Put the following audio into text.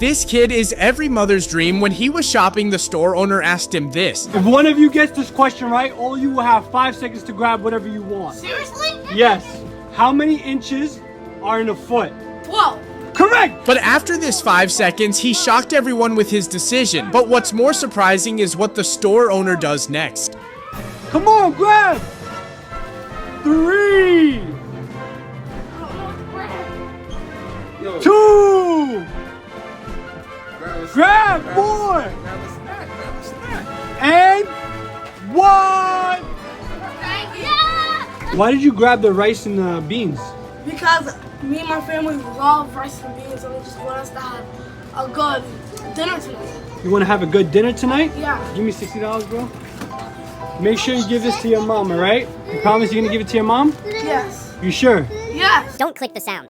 This kid is every mother's dream. When he was shopping, the store owner asked him this. If one of you gets this question right, all you will have 5 seconds to grab whatever you want. Seriously? Yes. How many inches are in a foot? 12. Correct! But after this 5 seconds, he shocked everyone with his decision. But what's more surprising is what the store owner does next. Come on, grab! 3, 2, grab 4, and 1. Yeah! Why did you grab the rice and the beans? Because me and my family love rice and beans, and we just want us to have a good dinner tonight. You want to have a good dinner tonight? Yeah. Give me $60, bro. Make sure you give this to your mom, alright? You promise you're gonna give it to your mom? Yes. You sure? Yes. Don't click the sound.